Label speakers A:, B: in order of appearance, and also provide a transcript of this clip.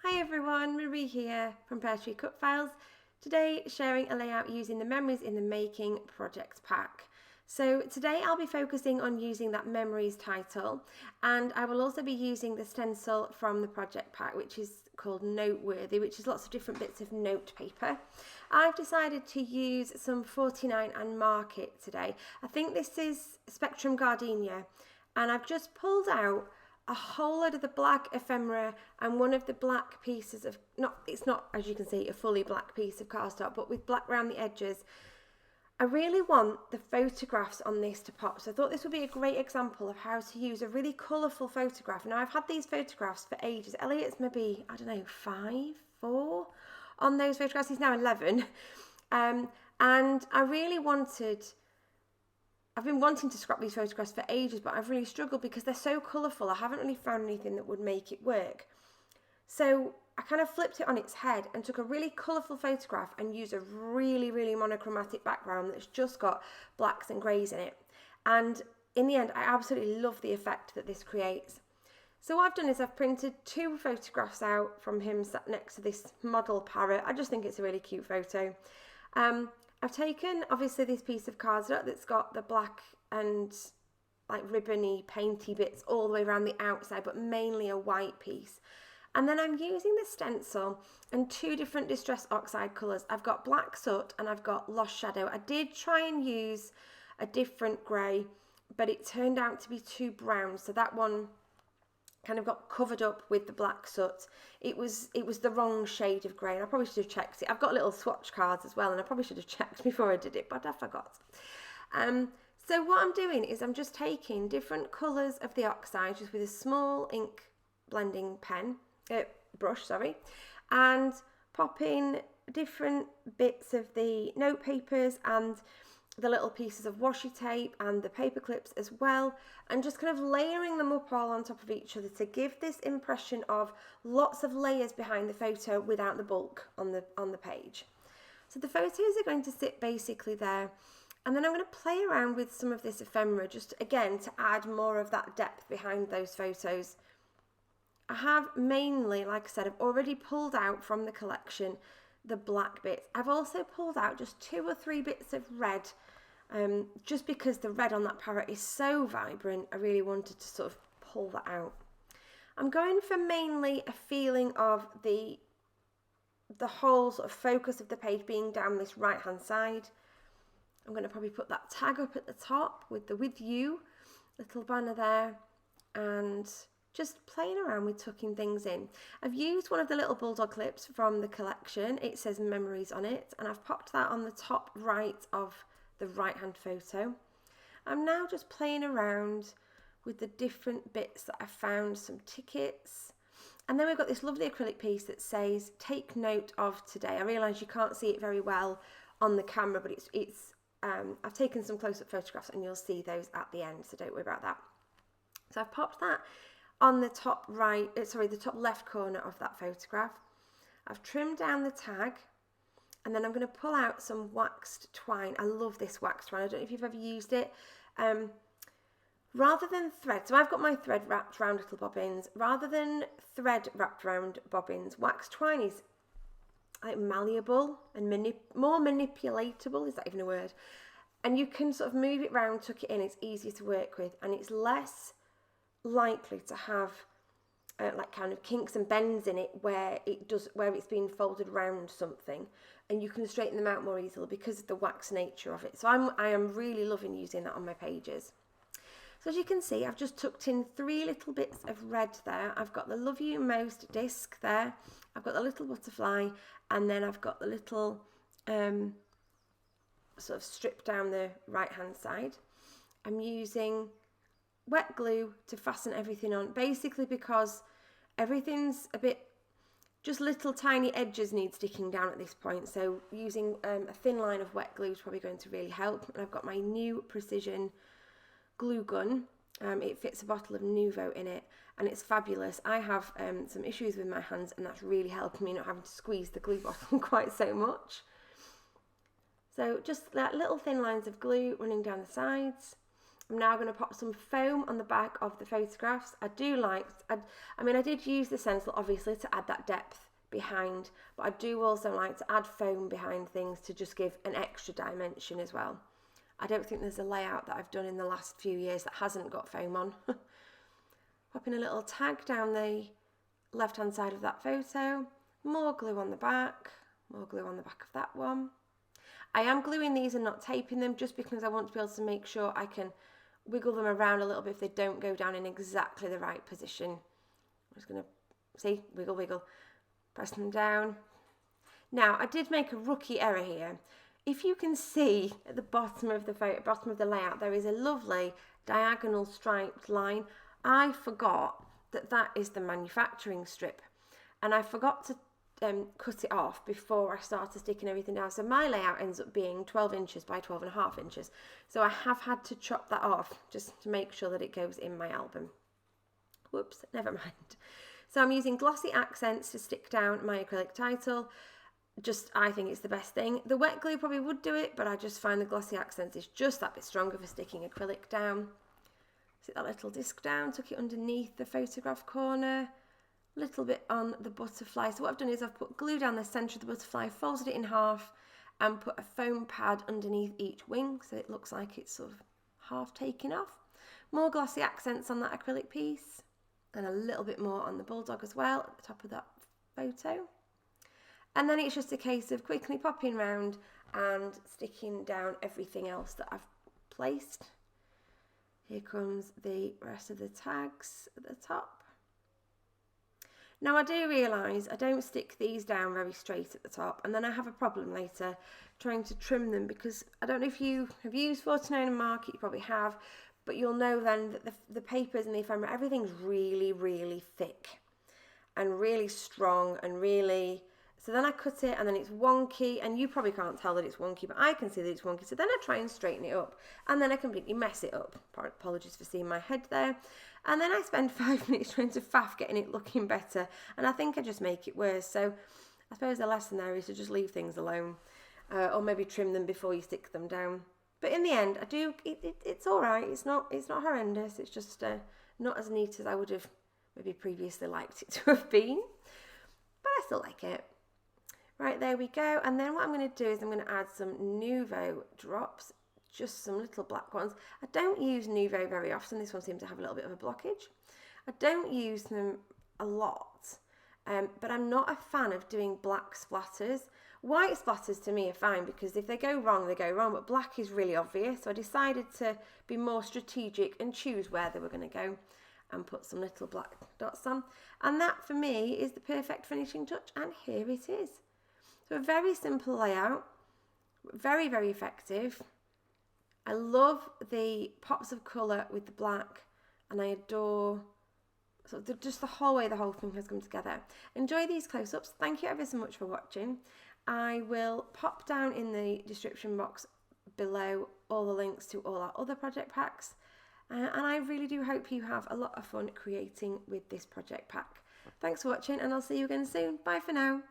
A: Hi everyone, Marie here from Peartree Cutfiles. Today sharing a layout using the Memories in the Making project pack. So today I'll be focusing on using that Memories title, and I will also be using the stencil from the project pack, which is called Noteworthy, which is lots of different bits of note paper. I've decided to use some 49 and mark it today. I think this is Spectrum Gardenia, and I've just pulled out a whole load of the black ephemera and one of the black pieces of, it's not as you can see a fully black piece of cardstock, but with black around the edges. I really want the photographs on this to pop, so I thought this would be a great example of how to use a really colourful photograph. Now I've had these photographs for ages. Elliot's maybe, I don't know, 4 on those photographs. He's now 11. And I really I've been wanting to scrap these photographs for ages, but I've really struggled because they're so colourful. I haven't really found anything that would make it work. So I kind of flipped it on its head and took a really colourful photograph and used a really, really monochromatic background that's just got blacks and greys in it. And in the end, I absolutely love the effect that this creates. So what I've done is I've printed 2 photographs out from him sat next to this model parrot. I just think it's a really cute photo. I've taken, obviously, this piece of cardstock that's got the black and like ribbony, painty bits all the way around the outside, but mainly a white piece. And then I'm using the stencil and 2 different Distress Oxide colours. I've got Black Soot and I've got Lost Shadow. I did try and use a different grey, but it turned out to be too brown. So that one kind of got covered up with the Black Soot. It was the wrong shade of grey, and I probably should have checked it. I've got little swatch cards as well, and I probably should have checked before I did it, but I forgot. So what I'm doing is I'm just taking different colours of the oxide just with a small ink blending brush, and popping different bits of the note papers and the little pieces of washi tape and the paper clips as well, and just kind of layering them up all on top of each other to give this impression of lots of layers behind the photo without the bulk on the page. So the photos are going to sit basically there, and then I'm going to play around with some of this ephemera just again to add more of that depth behind those photos. I have mainly, like I said, I've already pulled out from the collection the black bits. I've also pulled out just 2 or 3 bits of red, just because the red on that parrot is so vibrant. I really wanted to sort of pull that out. I'm going for mainly a feeling of the whole sort of focus of the page being down this right hand side. I'm going to probably put that tag up at the top with the "with you" little banner there, and just playing around with tucking things in. I've used one of the little bulldog clips from the collection. It says Memories on it, and I've popped that on the top right of the right hand photo. I'm now just playing around with the different bits that I found, some tickets, and then we've got this lovely acrylic piece that says "Take note of today." I realise you can't see it very well on the camera, but I've taken some close-up photographs and you'll see those at the end, so don't worry about that. So I've popped that on the top the top left corner of that photograph. I've trimmed down the tag, and then I'm going to pull out some waxed twine. I love this waxed twine. I don't know if you've ever used it. Rather than thread, so I've got my thread wrapped around little bobbins. Rather than thread wrapped around bobbins, waxed twine is like malleable and more manipulatable. Is that even a word? And you can sort of move it around, tuck it in. It's easier to work with, and it's less likely to have like kind of kinks and bends in it where it's been folded around something, and you can straighten them out more easily because of the wax nature of it. So I am really loving using that on my pages. So as you can see, I've just tucked in 3 little bits of red there. I've got the Love You Most disc there, I've got the little butterfly, and then I've got the little sort of strip down the right hand side. I'm using wet glue to fasten everything on, basically because everything's a bit, just little tiny edges need sticking down at this point, so using a thin line of wet glue is probably going to really help. And I've got my new precision glue gun. It fits a bottle of Nuvo in it, and it's fabulous. I have some issues with my hands, and that's really helping me not having to squeeze the glue bottle quite so much. So just that little thin lines of glue running down the sides. I'm now going to pop some foam on the back of the photographs. I did use the stencil obviously to add that depth behind, but I do also like to add foam behind things to just give an extra dimension as well. I don't think there's a layout that I've done in the last few years that hasn't got foam on. Popping a little tag down the left hand side of that photo, more glue on the back, more glue on the back of that one. I am gluing these and not taping them just because I want to be able to make sure I can wiggle them around a little bit if they don't go down in exactly the right position. I'm just going to, see, wiggle, wiggle, press them down. Now, I did make a rookie error here. If you can see at the bottom of the layout, there is a lovely diagonal striped line. I forgot that is the manufacturing strip, and I forgot to cut it off before I started sticking everything down. So my layout ends up being 12 inches by 12.5 inches. So I have had to chop that off just to make sure that it goes in my album. Whoops, never mind. So I'm using glossy accents to stick down my acrylic title. I think it's the best thing. The wet glue probably would do it, but I just find the glossy accents is just that bit stronger for sticking acrylic down. Sit that little disc down, tuck it underneath the photograph corner, a little bit on the butterfly. So what I've done is I've put glue down the centre of the butterfly, folded it in half and put a foam pad underneath each wing so it looks like it's sort of half taken off. More glossy accents on that acrylic piece and a little bit more on the bulldog as well at the top of that photo. And then it's just a case of quickly popping round and sticking down everything else that I've placed. Here comes the rest of the tags at the top. Now I do realise I don't stick these down very straight at the top, and then I have a problem later trying to trim them, because I don't know if you have used 49 and Market, you probably have, but you'll know then that the papers and the ephemera, everything's really, really thick and really strong and really... So then I cut it and then it's wonky, and you probably can't tell that it's wonky, but I can see that it's wonky. So then I try and straighten it up and then I completely mess it up. Apologies for seeing my head there. And then I spend 5 minutes trying to faff getting it looking better, and I think I just make it worse. So I suppose the lesson there is to just leave things alone, or maybe trim them before you stick them down. But in the end, it's all right. It's not horrendous. It's just not as neat as I would have maybe previously liked it to have been, but I still like it. Right, there we go. And then what I'm going to do is I'm going to add some Nuvo drops, just some little black ones. I don't use Nuvo very often. This one seems to have a little bit of a blockage. I don't use them a lot, but I'm not a fan of doing black splatters. White splatters to me are fine, because if they go wrong, they go wrong, but black is really obvious. So I decided to be more strategic and choose where they were going to go and put some little black dots on. And that for me is the perfect finishing touch, and here it is. So a very simple layout, very, very effective. I love the pops of colour with the black, and I adore just the whole way the whole thing has come together. Enjoy these close-ups. Thank you ever so much for watching. I will pop down in the description box below all the links to all our other project packs, and I really do hope you have a lot of fun creating with this project pack. Thanks for watching, and I'll see you again soon. Bye for now.